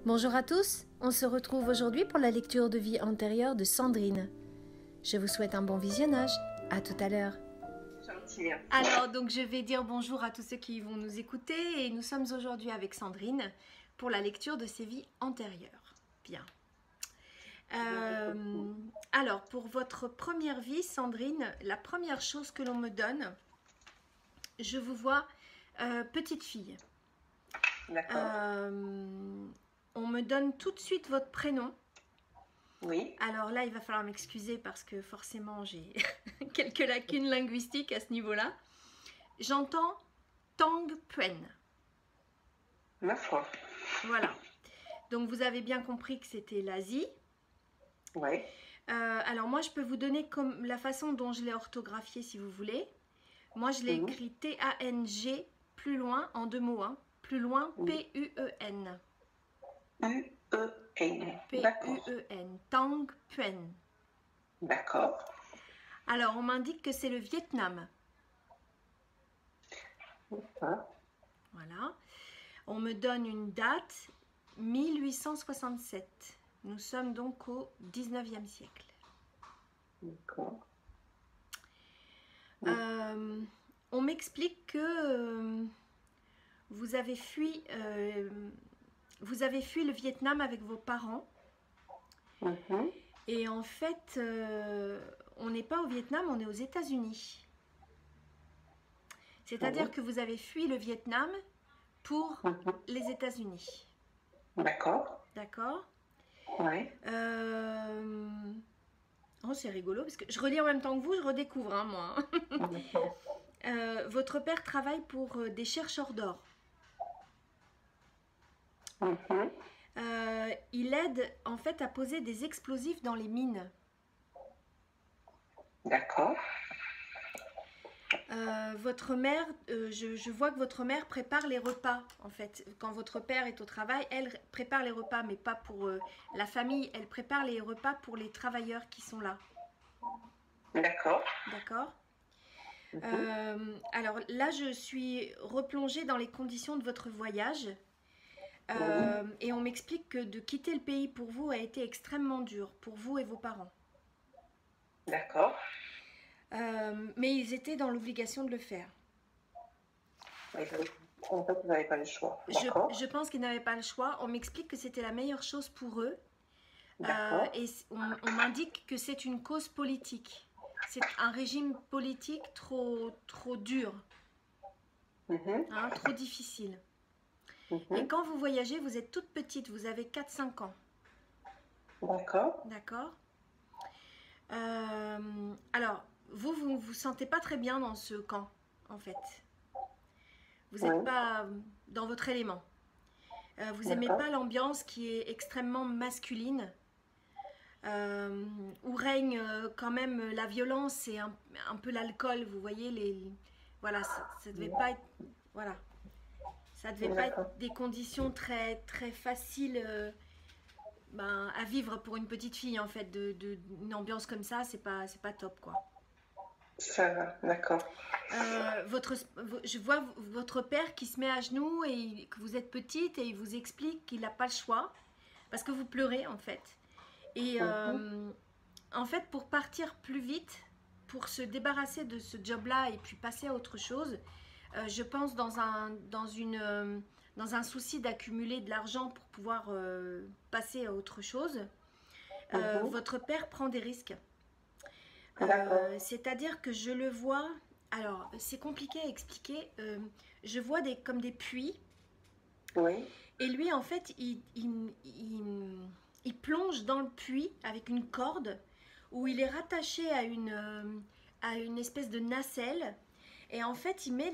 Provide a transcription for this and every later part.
Bonjour à tous, on se retrouve aujourd'hui pour la lecture de vie antérieure de Sandrine. Je vous souhaite un bon visionnage, à tout à l'heure. Alors, donc je vais dire bonjour à tous ceux qui vont nous écouter et nous sommes aujourd'hui avec Sandrine pour la lecture de ses vies antérieures. Bien. Alors, pour votre première vie, Sandrine, la première chose que l'on me donne, je vous vois petite fille. D'accord. On me donne tout de suite votre prénom. Oui. Alors là, il va falloir m'excuser parce que forcément, j'ai quelques lacunes linguistiques à ce niveau-là. J'entends Tang Puen. Ma foi. Voilà. Donc, vous avez bien compris que c'était l'Asie. Oui. Alors, moi, je peux vous donner comme la façon dont je l'ai orthographié, si vous voulez. Moi, je l'ai écrit T-A-N-G, plus loin, en deux mots. Hein. Plus loin, P-U-E-N. U-E-N. P-U-E-N. Tang Puen. D'accord. Alors, on m'indique que c'est le Vietnam. Voilà. On me donne une date, 1867. Nous sommes donc au 19e siècle. D'accord. On m'explique que vous avez fui le Vietnam avec vos parents. Et en fait, on n'est pas au Vietnam, on est aux États-Unis. C'est-à-dire que vous avez fui le Vietnam pour les États-Unis. D'accord. D'accord. Oui. Oh, c'est rigolo parce que je relis en même temps que vous, je redécouvre, hein, moi. Votre père travaille pour des chercheurs d'or. Il aide en fait à poser des explosifs dans les mines. D'accord. Votre mère, je vois que votre mère prépare les repas en fait. Quand votre père est au travail, elle prépare les repas, mais pas pour la famille. Elle prépare les repas pour les travailleurs qui sont là. D'accord. D'accord. Alors là, je suis replongée dans les conditions de votre voyage. Et on m'explique que de quitter le pays pour vous a été extrêmement dur, pour vous et vos parents. D'accord. Mais ils étaient dans l'obligation de le faire. En fait, vous n'avez pas le choix. Je pense qu'ils n'avaient pas le choix. On m'explique que c'était la meilleure chose pour eux. Et on m'indique que c'est une cause politique. C'est un régime politique trop dur, hein, trop difficile. Et quand vous voyagez, vous êtes toute petite, vous avez 4-5 ans. D'accord. D'accord. Alors, vous vous sentez pas très bien dans ce camp, en fait. Vous n'êtes pas dans votre élément. Vous n'aimez pas l'ambiance qui est extrêmement masculine, où règne quand même la violence et un peu l'alcool. Vous voyez, voilà, ça devait pas être... Voilà. Ça devait pas être des conditions très, très faciles à vivre pour une petite fille, en fait. Une ambiance comme ça, c'est pas top, quoi. Ça va, d'accord. Je vois votre père qui se met à genoux et que vous êtes petite et il vous explique qu'il n'a pas le choix parce que vous pleurez, en fait. Et en fait, pour partir plus vite, pour se débarrasser de ce job-là et puis passer à autre chose, je pense dans un souci d'accumuler de l'argent pour pouvoir passer à autre chose, votre père prend des risques. C'est-à-dire que je le vois, alors c'est compliqué à expliquer, je vois comme des puits, et lui en fait il plonge dans le puits avec une corde où il est rattaché à une espèce de nacelle, et en fait il met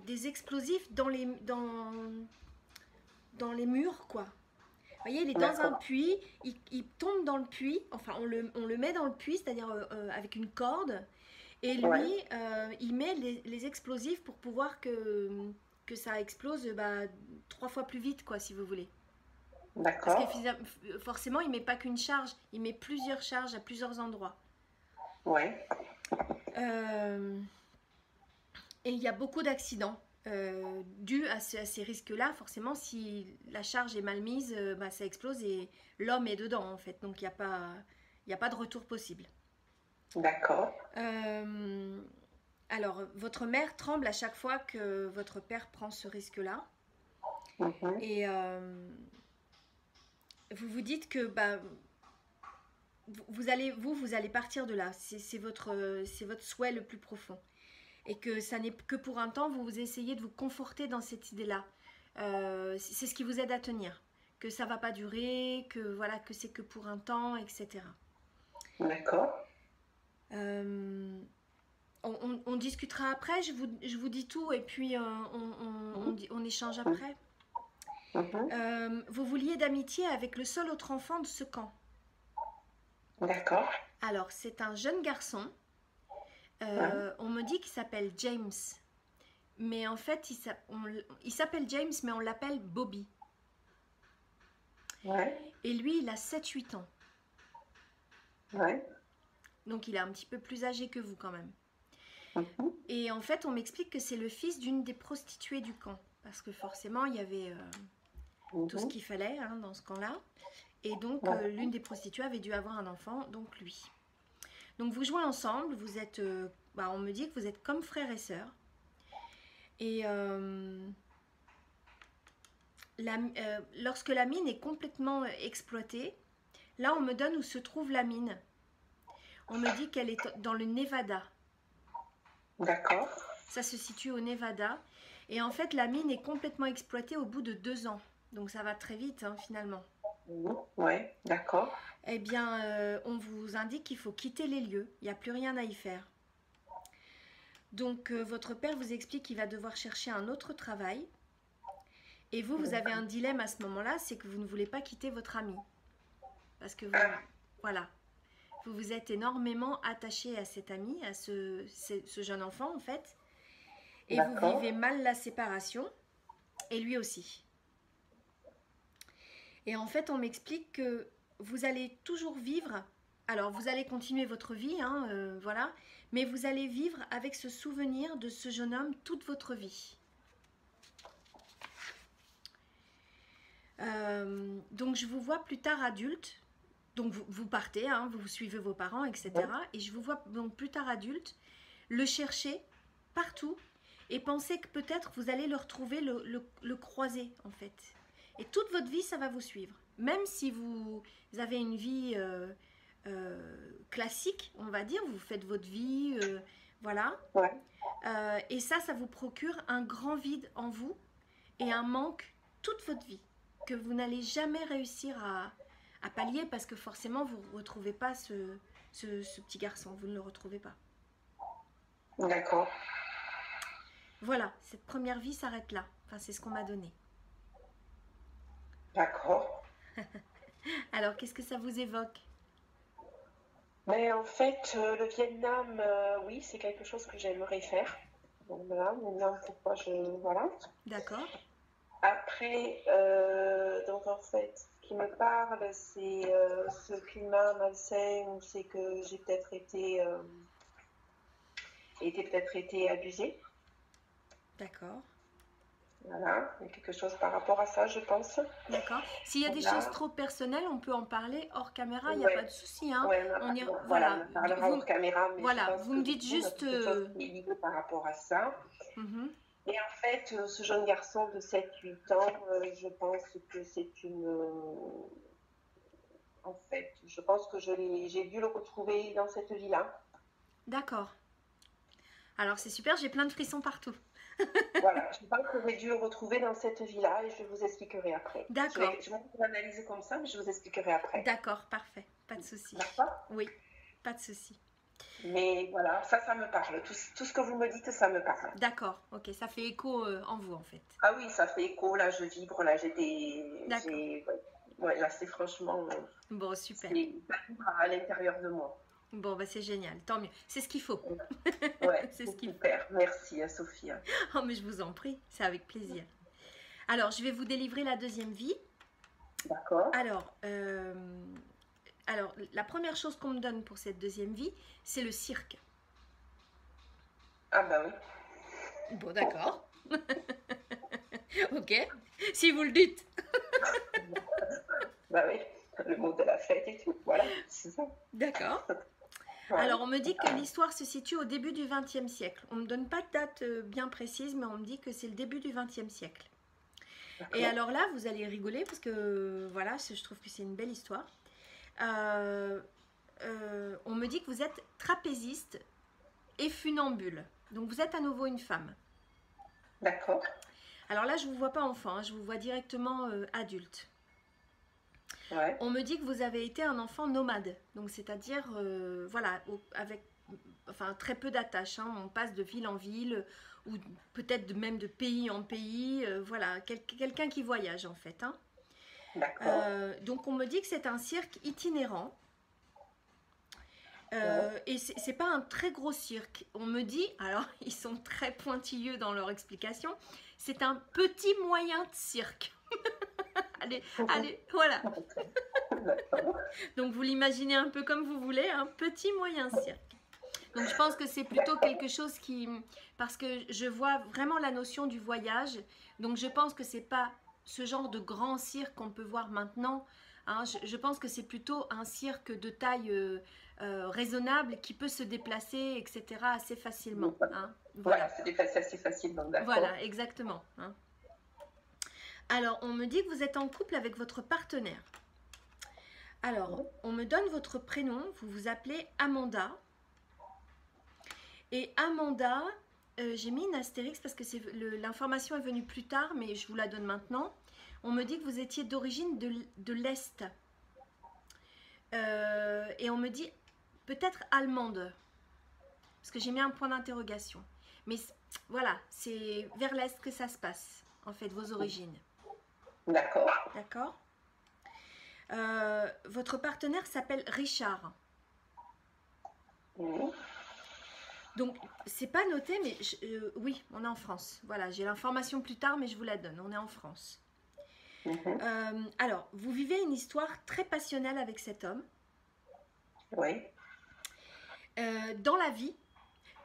des explosifs dans les murs, quoi. Vous voyez, il est dans un puits, il tombe dans le puits, enfin on le met dans le puits, c'est-à-dire avec une corde, et lui, il met les explosifs pour pouvoir que ça explose 3 fois plus vite, quoi, si vous voulez. D'accord. Parce que forcément, il ne met pas qu'une charge, il met plusieurs charges à plusieurs endroits. Ouais. Et il y a beaucoup d'accidents. dû à ces risques-là. Forcément, si la charge est mal mise, bah, ça explose et l'homme est dedans en fait. Donc il n'y a pas de retour possible. D'accord. Alors, votre mère tremble à chaque fois que votre père prend ce risque-là. Mhm. Et vous vous dites que bah, vous allez partir de là. C'est votre souhait le plus profond. Et que ça n'est que pour un temps, vous essayez de vous conforter dans cette idée-là. C'est ce qui vous aide à tenir. Que ça va pas durer, que voilà, que c'est que pour un temps, etc. D'accord. Euh, on discutera après, je vous dis tout et puis Mhm. on échange après. Mhm. Vous vouliez d'amitié avec le seul autre enfant de ce camp. D'accord. Alors, c'est un jeune garçon. Ouais. On me dit qu'il s'appelle James. Mais en fait, il s'appelle James, mais on l'appelle Bobby. Ouais. Et lui, il a 7-8 ans. Ouais. Donc, il est un petit peu plus âgé que vous quand même. Mhm. Et en fait, on m'explique que c'est le fils d'une des prostituées du camp. Parce que forcément, il y avait tout ce Mhm. qu'il fallait hein, dans ce camp-là. Et donc, Ouais. l'une des prostituées avait dû avoir un enfant, donc lui. Donc, vous jouez ensemble, vous êtes... bah, on me dit que vous êtes comme frère et sœur. Et lorsque la mine est complètement exploitée, là, on me donne où se trouve la mine. On me dit qu'elle est dans le Nevada. D'accord. Ça se situe au Nevada. Et en fait, la mine est complètement exploitée au bout de 2 ans. Donc ça va très vite, hein, finalement. Mhm. Ouais. D'accord. Eh bien, on vous indique qu'il faut quitter les lieux. Il n'y a plus rien à y faire. Donc, votre père vous explique qu'il va devoir chercher un autre travail. Et vous avez un dilemme à ce moment-là, c'est que vous ne voulez pas quitter votre ami. Parce que vous, Ah, voilà, vous vous êtes énormément attaché à cet ami, à ce jeune enfant en fait. Et vous d'accord. vivez mal la séparation, et lui aussi. Et en fait, on m'explique que vous allez toujours vivre, alors vous allez continuer votre vie, hein, voilà, mais vous allez vivre avec ce souvenir de ce jeune homme toute votre vie. Donc je vous vois plus tard adulte, donc vous partez, hein, vous suivez vos parents, Ouais. etc. Et je vous vois donc plus tard adulte, le chercher partout et penser que peut-être vous allez le retrouver, le croiser en fait. Et toute votre vie, ça va vous suivre. Même si vous avez une vie classique, on va dire, vous faites votre vie, voilà. Ouais. Et ça vous procure un grand vide en vous et un manque toute votre vie que vous n'allez jamais réussir à pallier parce que forcément vous ne retrouvez pas ce petit garçon, vous ne le retrouvez pas. D'accord. Voilà, cette première vie s'arrête là. Enfin, c'est ce qu'on m'a donné. D'accord. Alors, qu'est-ce que ça vous évoque? Mais en fait, le Vietnam, oui, c'est quelque chose que j'aimerais faire. Donc voilà, maintenant, pourquoi je... Voilà. D'accord, Après, donc en fait, ce qui me parle, c'est ce climat malsain où c'est que j'ai peut-être peut-être été abusée. d'accord, Voilà, il y a quelque chose par rapport à ça, je pense. d'accord. S'il y a des choses Voilà. trop personnelles, on peut en parler hors caméra, il n'y a pas de Ouais, souci. Hein. ouais, voilà, on Voilà, en parlera hors caméra, mais je pense vous que me du dites coup, on a juste... quelque chose qui est lié par rapport à ça. Mhm. Et en fait, ce jeune garçon de 7-8 ans, je pense que c'est une... en fait, je pense que j'ai dû le retrouver dans cette vie-là. D'accord. Alors, c'est super, j'ai plein de frissons partout. Voilà, je pense que j'ai dû le retrouver dans cette vie-là et je vous expliquerai après. D'accord, Je vais l'analyser comme ça, mais je vous expliquerai après. d'accord, parfait, pas de souci. D'accord? Oui, pas de souci. Mais voilà, ça me parle. Tout ce que vous me dites, ça me parle. D'accord, ok, ça fait écho en vous en fait. Ah oui, ça fait écho, là, je vibre, là, D'accord. ouais, là, c'est franchement, Bon, super. ça vibre à l'intérieur de moi. Bon, bah c'est génial, tant mieux. C'est ce qu'il faut. Ouais, C'est ce c'est qu'il faut. super. Merci, Sophia. Oh, mais je vous en prie, c'est avec plaisir. Alors, je vais vous délivrer la deuxième vie. D'accord. Alors, la première chose qu'on me donne pour cette deuxième vie, c'est le cirque. Ah bah oui. Bon, d'accord. Ok, si vous le dites. Bah oui, le mot de la fête et tout, voilà, c'est ça. D'accord. Ouais. Alors, on me dit que l'histoire se situe au début du XXe siècle. On ne me donne pas de date bien précise, mais on me dit que c'est le début du XXe siècle. Et alors là, vous allez rigoler parce que voilà, je trouve que c'est une belle histoire. On me dit que vous êtes trapéziste et funambule. Donc vous êtes à nouveau une femme. D'accord. Alors là, je ne vous vois pas enfant, hein, je vous vois directement adulte. Ouais. On me dit que vous avez été un enfant nomade. Donc c'est-à-dire, voilà, avec enfin, très peu d'attaches. Hein. On passe de ville en ville ou peut-être même de pays en pays. Voilà, quelqu'un qui voyage en fait. Hein. D'accord. Donc on me dit que c'est un cirque itinérant. Et c'est pas un très gros cirque. On me dit, alors ils sont très pointilleux dans leur explication, c'est un petit moyen de cirque. allez, voilà. Donc vous l'imaginez un peu comme vous voulez, un petit moyen cirque. Donc je pense que c'est plutôt quelque chose qui... Parce que je vois vraiment la notion du voyage. Donc je pense que c'est pas ce genre de grand cirque qu'on peut voir maintenant. Hein. Je pense que c'est plutôt un cirque de taille raisonnable qui peut se déplacer, etc. assez facilement. Hein. Voilà, c'est déplacé assez facilement, d'accord. Voilà, exactement. Hein. Alors, on me dit que vous êtes en couple avec votre partenaire. Alors, on me donne votre prénom, vous vous appelez Amanda. Et Amanda, j'ai mis une astérix parce que l'information est venue plus tard, mais je vous la donne maintenant. On me dit que vous étiez d'origine de l'Est. Et on me dit peut-être allemande. Parce que j'ai mis un point d'interrogation. Mais voilà, c'est vers l'Est que ça se passe, en fait, vos origines. D'accord. D'accord. Votre partenaire s'appelle Richard. Mmh. Donc, c'est pas noté, mais oui, on est en France. Voilà, j'ai l'information plus tard, mais je vous la donne. On est en France. Mmh. Alors, vous vivez une histoire très passionnelle avec cet homme. Oui. Dans la vie,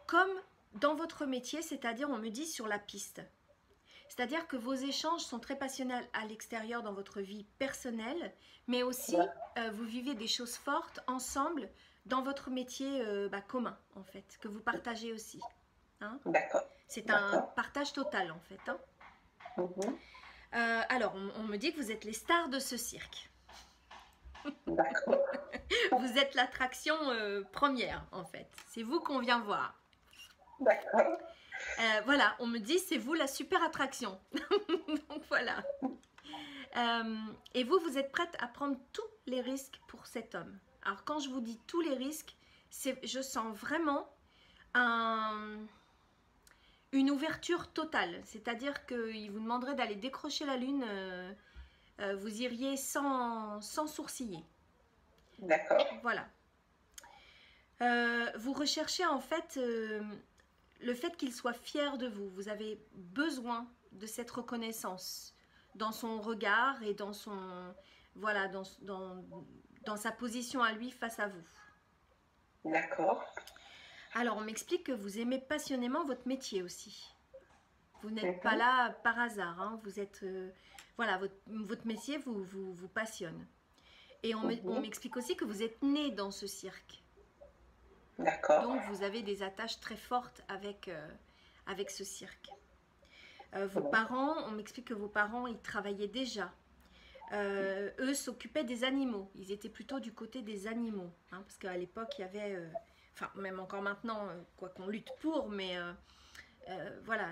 comme dans votre métier, c'est-à-dire, on me dit, sur la piste. C'est-à-dire que vos échanges sont très passionnels à l'extérieur dans votre vie personnelle, mais aussi vous vivez des choses fortes ensemble dans votre métier commun, en fait, que vous partagez aussi. Hein. D'accord. C'est un partage total, en fait. Hein. Alors, on me dit que vous êtes les stars de ce cirque. D'accord. Vous êtes l'attraction première, en fait. C'est vous qu'on vient voir. D'accord. Voilà, on me dit c'est vous la super attraction. Donc voilà. Et vous êtes prête à prendre tous les risques pour cet homme. Alors quand je vous dis tous les risques, je sens vraiment une ouverture totale. C'est-à-dire qu'il vous demanderait d'aller décrocher la lune, vous iriez sans sourciller. D'accord. Voilà. Vous recherchez en fait... le fait qu'il soit fier de vous, vous avez besoin de cette reconnaissance dans son regard et dans son voilà dans sa position à lui face à vous. D'accord. Alors on m'explique que vous aimez passionnément votre métier aussi. Vous n'êtes pas là par hasard, hein. Vous êtes voilà votre métier vous passionne. Et on m'explique aussi que vous êtes né dans ce cirque. D'accord. Donc vous avez des attaches très fortes avec ce cirque. Vos parents, on m'explique que vos parents, ils travaillaient déjà. Eux s'occupaient des animaux. Ils étaient plutôt du côté des animaux. Hein, parce qu'à l'époque, il y avait... Enfin, même encore maintenant, quoi qu'on lutte pour, mais voilà,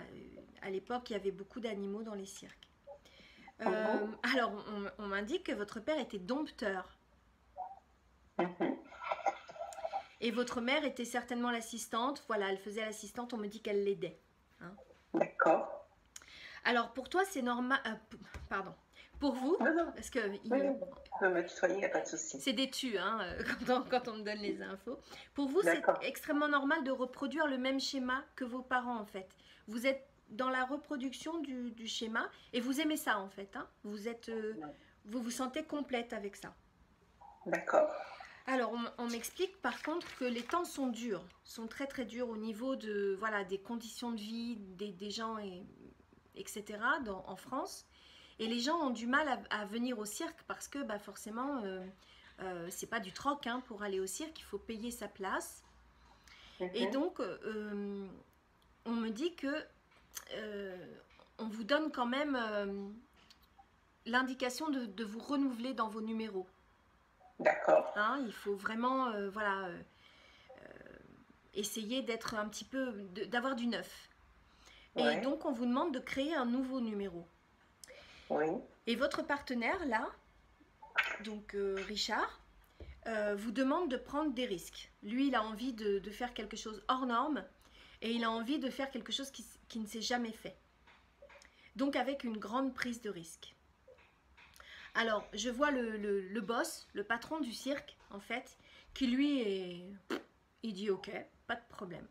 à l'époque, il y avait beaucoup d'animaux dans les cirques. Alors, on m'indique que votre père était dompteur. Et votre mère était certainement l'assistante. Voilà, elle faisait l'assistante, on me dit qu'elle l'aidait. Hein. D'accord. Alors, pour toi, c'est normal... pardon. Pour vous, non. parce que... Non, me tutoyer, il n'y a pas de souci. C'est des tu, hein, quand on me donne les infos. Pour vous, c'est extrêmement normal de reproduire le même schéma que vos parents, en fait. Vous êtes dans la reproduction du schéma et vous aimez ça, en fait. Hein. Vous vous sentez complète avec ça. D'accord. Alors, on m'explique par contre que les temps sont durs, sont très très durs au niveau de, voilà, des conditions de vie des gens et etc. En France. Et les gens ont du mal à venir au cirque parce que bah, forcément, c'est pas du troc hein, pour aller au cirque, il faut payer sa place. Et donc, on me dit que on vous donne quand même l'indication de vous renouveler dans vos numéros. D'accord. Hein, il faut vraiment voilà, essayer d'être un petit peu, d'avoir du neuf. Ouais. Et donc, on vous demande de créer un nouveau numéro. Oui. Et votre partenaire, là, donc Richard, vous demande de prendre des risques. Lui, il a envie de faire quelque chose hors norme et il a envie de faire quelque chose qui ne s'est jamais fait. Donc, avec une grande prise de risque. Alors, je vois le boss, le patron du cirque, en fait, qui lui est... Il dit ok, pas de problème.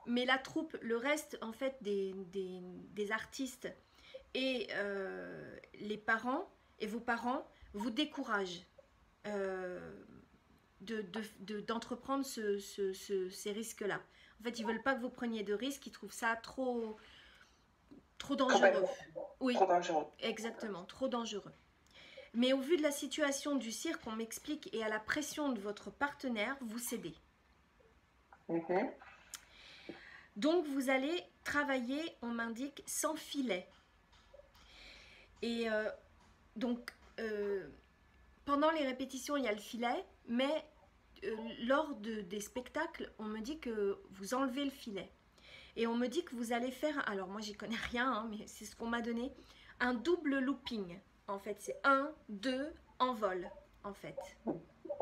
Mais la troupe, le reste, en fait, des artistes et les parents et vos parents vous découragent d'entreprendre ces risques-là. En fait, ils ne veulent pas que vous preniez de risques, ils trouvent ça trop dangereux. Oui, trop dangereux. Exactement, trop dangereux. Mais au vu de la situation du cirque, on m'explique, et à la pression de votre partenaire, vous cédez. Donc, vous allez travailler, on m'indique, sans filet. Et donc, pendant les répétitions, il y a le filet, mais lors des spectacles, on me dit que vous enlevez le filet. Et on me dit que vous allez faire, alors moi j'y connais rien, hein, mais c'est ce qu'on m'a donné, un double looping. En fait, c'est 1, 2, en vol, en fait.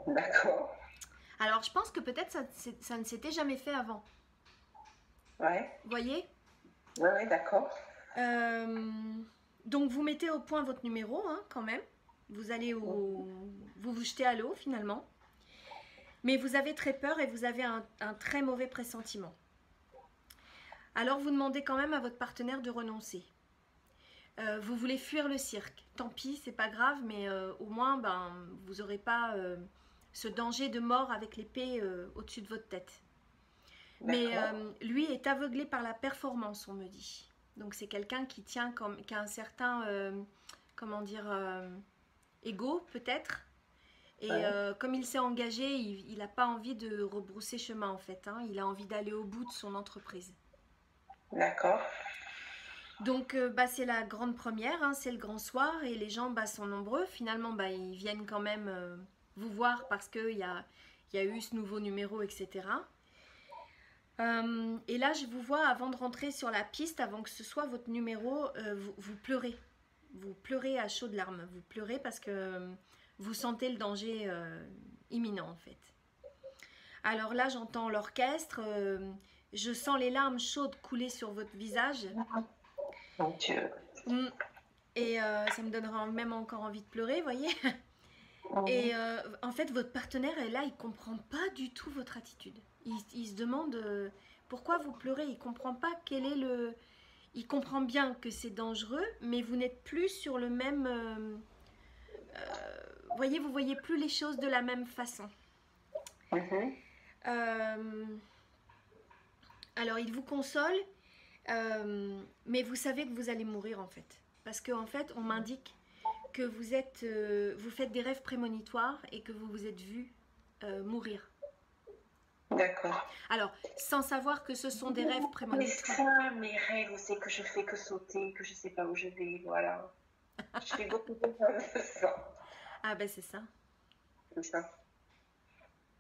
D'accord. Alors, je pense que peut-être ça ne s'était jamais fait avant. Ouais. Vous voyez? Ouais, d'accord. Donc, vous mettez au point votre numéro, hein, quand même. Vous allez vous jetez à l'eau, finalement. Mais vous avez très peur et vous avez un très mauvais pressentiment. Alors, vous demandez quand même à votre partenaire de renoncer. Vous voulez fuir le cirque. Tant pis, c'est pas grave, mais au moins, ben, vous n'aurez pas ce danger de mort avec l'épée au-dessus de votre tête. Mais lui est aveuglé par la performance, on me dit. Donc, c'est quelqu'un qui qui a un certain, comment dire, ego, peut-être. Et comme il s'est engagé, il n'a pas envie de rebrousser chemin, en fait. Hein. Il a envie d'aller au bout de son entreprise. D'accord. Donc, bah, c'est la grande première, hein, c'est le grand soir et les gens bah, sont nombreux. Finalement, bah, ils viennent quand même vous voir parce qu'il y a eu ce nouveau numéro, etc. Et là, je vous vois avant de rentrer sur la piste, avant que ce soit votre numéro, vous pleurez. Vous pleurez à chaudes larmes. Vous pleurez parce que vous sentez le danger imminent, en fait. Alors là, j'entends l'orchestre. Je sens les larmes chaudes couler sur votre visage. Mon Dieu. Et ça me donnera même encore envie de pleurer, vous voyez. Et en fait, votre partenaire est là, il ne comprend pas du tout votre attitude. Il se demande pourquoi vous pleurez. Il ne comprend pas quel est le... Il comprend bien que c'est dangereux, mais vous n'êtes plus sur le même... vous voyez plus les choses de la même façon. Alors, il vous console, mais vous savez que vous allez mourir, en fait. Parce qu'en fait, on m'indique que vous faites des rêves prémonitoires et que vous vous êtes vu mourir. D'accord. Alors, sans savoir que ce sont des rêves prémonitoires. Mais ça, mes rêves, c'est que je fais que sauter, que je ne sais pas où je vais, voilà. Je fais beaucoup de ça. Ah ben c'est ça. C'est ça.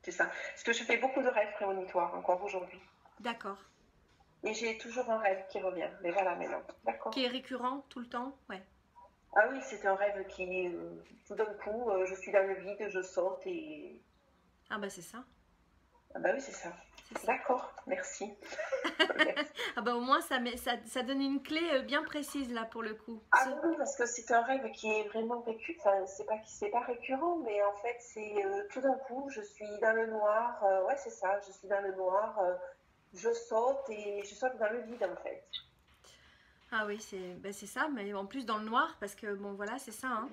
C'est ça. Parce que je fais beaucoup de rêves prémonitoires encore aujourd'hui. D'accord. Et j'ai toujours un rêve qui revient. Mais voilà, maintenant. D'accord. Qui est récurrent tout le temps? Ouais. Ah oui, c'est un rêve qui, tout d'un coup, je suis dans le vide, je saute et... Ah bah c'est ça. Ah bah oui, c'est ça. D'accord, merci. Ah bah au moins ça donne une clé bien précise là pour le coup. Ah oui, parce que c'est un rêve qui est vraiment récurrent. Enfin, c'est pas récurrent, mais en fait, c'est tout d'un coup, je suis dans le noir. Ouais, c'est ça, je suis dans le noir. Je saute et je saute dans le vide en fait. Ah oui, c'est ça, mais en plus dans le noir, parce que bon voilà, c'est ça. Hein.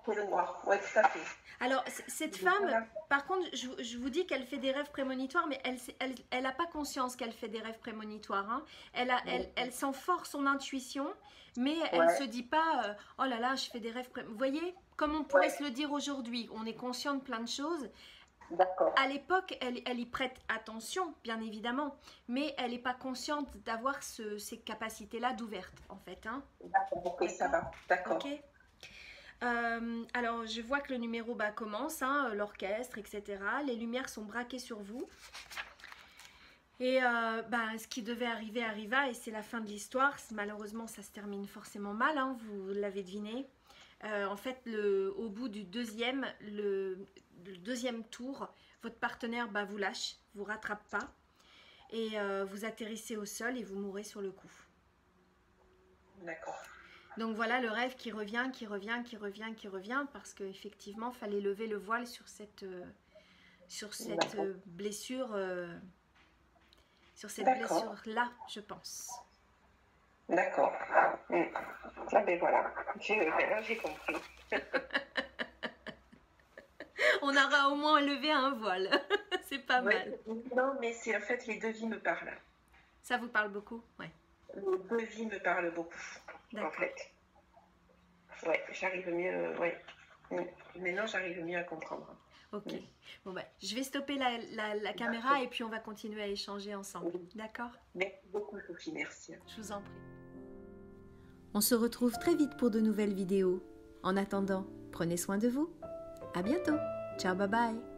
c'est le noir. Oui, tout à fait. Alors, cette femme, par contre, je vous dis qu'elle fait des rêves prémonitoires, mais elle n'a pas conscience qu'elle fait des rêves prémonitoires. Hein. Elle sent fort son intuition, mais elle ne se dit pas oh là là, je fais des rêves prémonitoires. Vous voyez, comme on pourrait se le dire aujourd'hui, on est conscient de plein de choses. D'accord. À l'époque, elle y prête attention, bien évidemment, mais elle n'est pas consciente d'avoir ces capacités-là d'ouverte, en fait. Hein. D'accord, ok, ça va. D'accord. Ok. Alors, je vois que le numéro commence, hein, l'orchestre, etc. Les lumières sont braquées sur vous. Et ce qui devait arriver arriva et c'est la fin de l'histoire. Malheureusement, ça se termine forcément mal, hein, vous l'avez deviné. En fait, au bout du le deuxième tour, votre partenaire vous lâche, vous rattrape pas. Et vous atterrissez au sol et vous mourrez sur le coup. D'accord. Donc voilà le rêve qui revient, parce qu'effectivement, il fallait lever le voile sur cette blessure, blessure-là, je pense. D'accord. Ah ben voilà, maintenant j'ai compris. On aura au moins levé un voile, c'est pas mal. Non, mais c'est en fait les devis me parlent. Ça vous parle beaucoup? Ouais. Les devis me parlent beaucoup, en fait. Ouais, j'arrive mieux, Maintenant, j'arrive mieux à comprendre. Ok. Bon, je vais stopper la caméra et puis on va continuer à échanger ensemble. D'accord? Merci beaucoup, Sophie, merci. Je vous en prie. On se retrouve très vite pour de nouvelles vidéos. En attendant, prenez soin de vous. À bientôt. Ciao, bye bye.